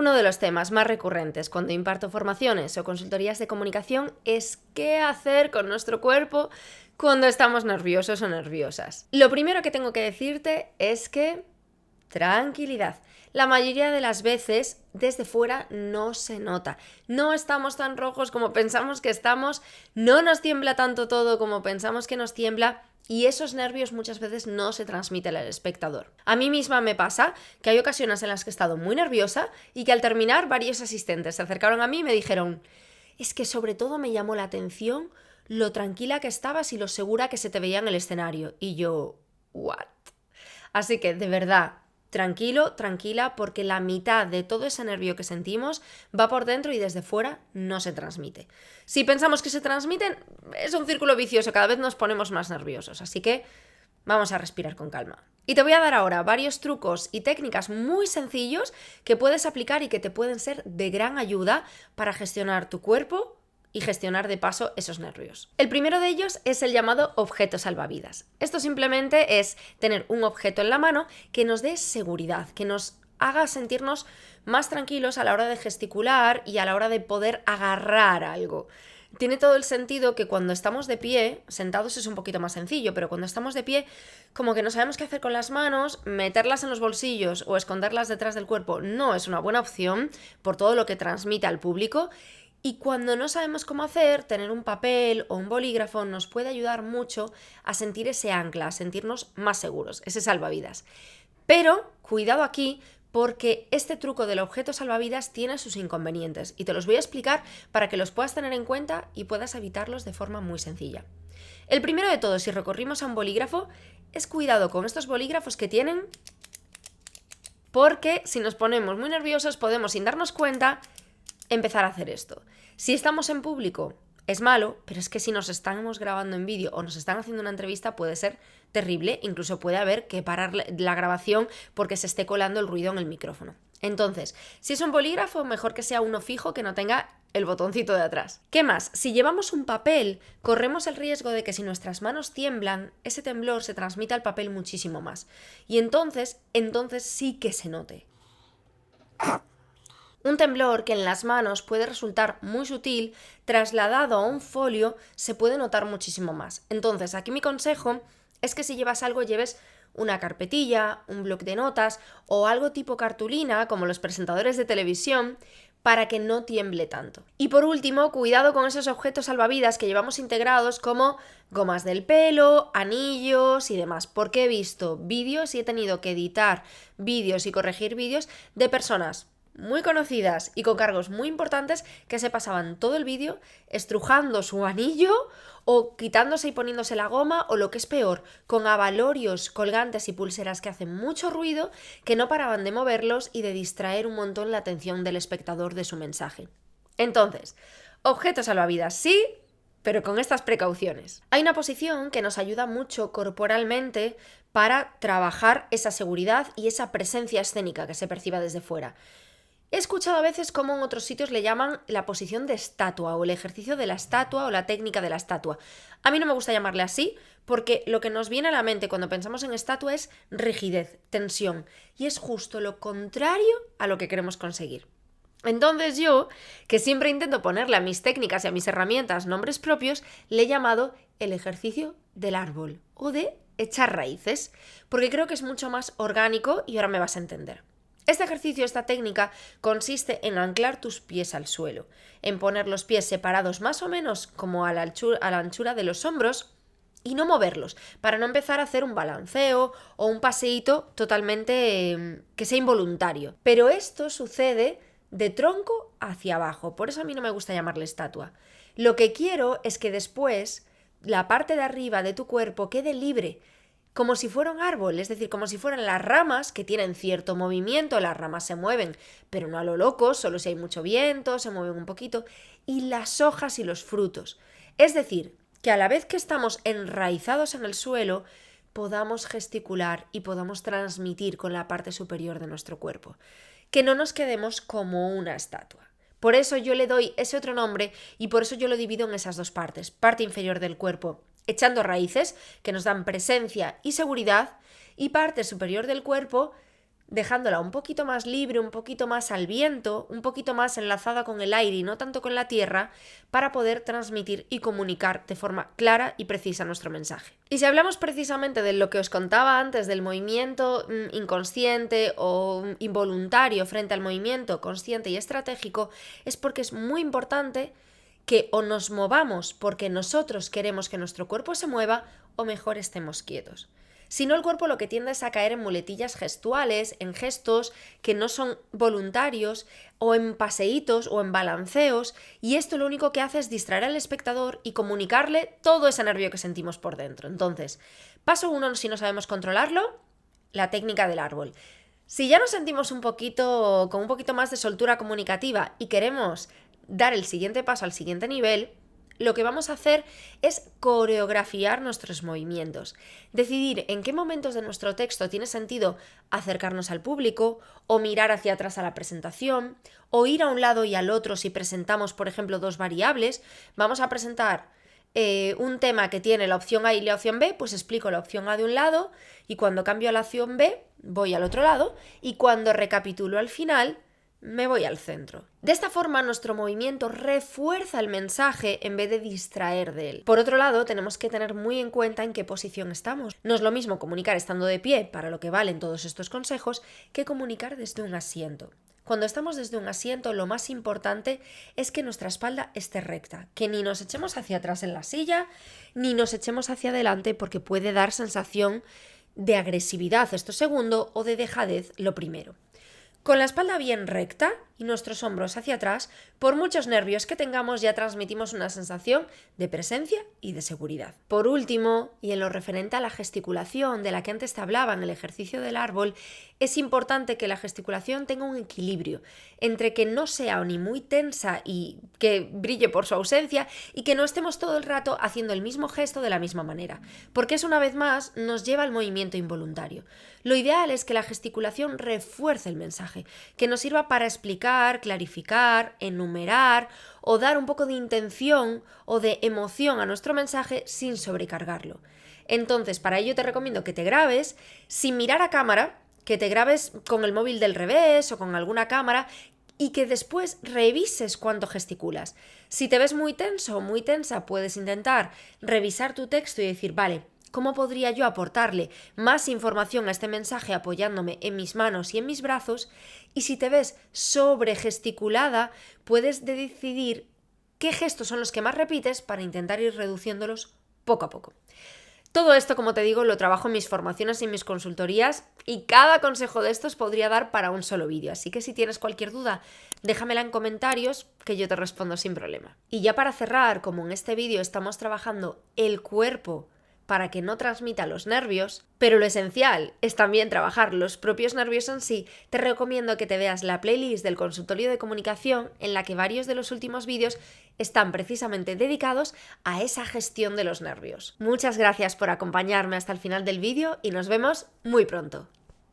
Uno de los temas más recurrentes cuando imparto formaciones o consultorías de comunicación es qué hacer con nuestro cuerpo cuando estamos nerviosos o nerviosas. Lo primero que tengo que decirte es que tranquilidad. La mayoría de las veces desde fuera no se nota. No estamos tan rojos como pensamos que estamos, no nos tiembla tanto todo como pensamos que nos tiembla. Y esos nervios muchas veces no se transmiten al espectador. A mí misma me pasa que hay ocasiones en las que he estado muy nerviosa y que al terminar varios asistentes se acercaron a mí y me dijeron: es que sobre todo me llamó la atención lo tranquila que estabas y lo segura que se te veía en el escenario. Y yo, ¿what? Así que de verdad, tranquilo, tranquila, porque la mitad de todo ese nervio que sentimos va por dentro y desde fuera no se transmite. Si pensamos que se transmiten, es un círculo vicioso, cada vez nos ponemos más nerviosos, así que vamos a respirar con calma. Y te voy a dar ahora varios trucos y técnicas muy sencillos que puedes aplicar y que te pueden ser de gran ayuda para gestionar tu cuerpo y gestionar de paso esos nervios. El primero de ellos es el llamado objeto salvavidas. Esto simplemente es tener un objeto en la mano que nos dé seguridad, que nos haga sentirnos más tranquilos a la hora de gesticular y a la hora de poder agarrar algo. Tiene todo el sentido que cuando estamos de pie, sentados es un poquito más sencillo, pero cuando estamos de pie, como que no sabemos qué hacer con las manos, meterlas en los bolsillos o esconderlas detrás del cuerpo no es una buena opción por todo lo que transmite al público. Y cuando no sabemos cómo hacer, tener un papel o un bolígrafo nos puede ayudar mucho a sentir ese ancla, a sentirnos más seguros, ese salvavidas. Pero cuidado aquí, porque este truco del objeto salvavidas tiene sus inconvenientes y te los voy a explicar para que los puedas tener en cuenta y puedas evitarlos de forma muy sencilla. El primero de todos, si recorrimos a un bolígrafo, es cuidado con estos bolígrafos que tienen, porque si nos ponemos muy nerviosos podemos, sin darnos cuenta, empezar a hacer esto. Si estamos en público es malo, pero es que si nos estamos grabando en vídeo o nos están haciendo una entrevista puede ser terrible, incluso puede haber que parar la grabación porque se esté colando el ruido en el micrófono. Entonces, si es un bolígrafo, mejor que sea uno fijo que no tenga el botoncito de atrás. ¿Qué más? Si llevamos un papel, corremos el riesgo de que si nuestras manos tiemblan, ese temblor se transmita al papel muchísimo más. Y entonces sí que se note. Un temblor que en las manos puede resultar muy sutil, trasladado a un folio se puede notar muchísimo más. Entonces, aquí mi consejo es que si llevas algo, lleves una carpetilla, un bloc de notas o algo tipo cartulina, como los presentadores de televisión, para que no tiemble tanto. Y por último, cuidado con esos objetos salvavidas que llevamos integrados como gomas del pelo, anillos y demás, porque he visto vídeos y he tenido que editar vídeos y corregir vídeos de personas muy conocidas y con cargos muy importantes que se pasaban todo el vídeo estrujando su anillo o quitándose y poniéndose la goma, o lo que es peor, con abalorios, colgantes y pulseras que hacen mucho ruido, que no paraban de moverlos y de distraer un montón la atención del espectador de su mensaje. Entonces, objetos salvavidas sí, pero con estas precauciones. Hay una posición que nos ayuda mucho corporalmente para trabajar esa seguridad y esa presencia escénica que se perciba desde fuera. He escuchado a veces cómo en otros sitios le llaman la posición de estatua o el ejercicio de la estatua o la técnica de la estatua. A mí no me gusta llamarle así porque lo que nos viene a la mente cuando pensamos en estatua es rigidez, tensión, y es justo lo contrario a lo que queremos conseguir. Entonces yo, que siempre intento ponerle a mis técnicas y a mis herramientas nombres propios, le he llamado el ejercicio del árbol o de echar raíces, porque creo que es mucho más orgánico y ahora me vas a entender. Este ejercicio, esta técnica, consiste en anclar tus pies al suelo, en poner los pies separados más o menos como a la anchura de los hombros y no moverlos, para no empezar a hacer un balanceo o un paseíto totalmente que sea involuntario. Pero esto sucede de tronco hacia abajo, por eso a mí no me gusta llamarle estatua. Lo que quiero es que después la parte de arriba de tu cuerpo quede libre, como si fuera un árbol, es decir, como si fueran las ramas que tienen cierto movimiento, las ramas se mueven, pero no a lo loco, solo si hay mucho viento, se mueven un poquito, y las hojas y los frutos. Es decir, que a la vez que estamos enraizados en el suelo, podamos gesticular y podamos transmitir con la parte superior de nuestro cuerpo. Que no nos quedemos como una estatua. Por eso yo le doy ese otro nombre y por eso yo lo divido en esas dos partes. Parte inferior del cuerpo, echando raíces, que nos dan presencia y seguridad, y parte superior del cuerpo, dejándola un poquito más libre, un poquito más al viento, un poquito más enlazada con el aire y no tanto con la tierra, para poder transmitir y comunicar de forma clara y precisa nuestro mensaje. Y si hablamos precisamente de lo que os contaba antes, del movimiento inconsciente o involuntario frente al movimiento consciente y estratégico, es porque es muy importante que o nos movamos porque nosotros queremos que nuestro cuerpo se mueva, o mejor estemos quietos. Si no, el cuerpo lo que tiende es a caer en muletillas gestuales, en gestos que no son voluntarios, o en paseítos o en balanceos, y esto lo único que hace es distraer al espectador y comunicarle todo ese nervio que sentimos por dentro. Entonces, paso 1, si no sabemos controlarlo, la técnica del árbol. Si ya nos sentimos con un poquito más de soltura comunicativa y queremos dar el siguiente paso al siguiente nivel, lo que vamos a hacer es coreografiar nuestros movimientos, decidir en qué momentos de nuestro texto tiene sentido acercarnos al público, o mirar hacia atrás a la presentación, o ir a un lado y al otro si presentamos, por ejemplo, 2 variables. Vamos a presentar un tema que tiene la opción A y la opción B, pues explico la opción A de un lado, y cuando cambio a la opción B voy al otro lado, y cuando recapitulo al final me voy al centro. De esta forma, nuestro movimiento refuerza el mensaje en vez de distraer de él. Por otro lado, tenemos que tener muy en cuenta en qué posición estamos. No es lo mismo comunicar estando de pie, para lo que valen todos estos consejos, que comunicar desde un asiento. Cuando estamos desde un asiento, lo más importante es que nuestra espalda esté recta, que ni nos echemos hacia atrás en la silla, ni nos echemos hacia adelante, porque puede dar sensación de agresividad, esto segundo, o de dejadez, lo primero. Con la espalda bien recta y nuestros hombros hacia atrás, por muchos nervios que tengamos, ya transmitimos una sensación de presencia y de seguridad. Por último, y en lo referente a la gesticulación de la que antes te hablaba en el ejercicio del árbol, es importante que la gesticulación tenga un equilibrio entre que no sea ni muy tensa y que brille por su ausencia, y que no estemos todo el rato haciendo el mismo gesto de la misma manera, porque eso, una vez más, nos lleva al movimiento involuntario. Lo ideal es que la gesticulación refuerce el mensaje, que nos sirva para explicar, clarificar, enumerar o dar un poco de intención o de emoción a nuestro mensaje sin sobrecargarlo. Entonces, para ello te recomiendo que te grabes sin mirar a cámara, que te grabes con el móvil del revés o con alguna cámara, y que después revises cuánto gesticulas. Si te ves muy tenso o muy tensa, puedes intentar revisar tu texto y decir, vale, ¿cómo podría yo aportarle más información a este mensaje apoyándome en mis manos y en mis brazos? Y si te ves sobregesticulada, puedes decidir qué gestos son los que más repites para intentar ir reduciéndolos poco a poco. Todo esto, como te digo, lo trabajo en mis formaciones y en mis consultorías, y cada consejo de estos podría dar para un solo vídeo. Así que si tienes cualquier duda, déjamela en comentarios, que yo te respondo sin problema. Y ya para cerrar, como en este vídeo estamos trabajando el cuerpo para que no transmita los nervios, pero lo esencial es también trabajar los propios nervios en sí, te recomiendo que te veas la playlist del consultorio de comunicación, en la que varios de los últimos vídeos están precisamente dedicados a esa gestión de los nervios. Muchas gracias por acompañarme hasta el final del vídeo y nos vemos muy pronto.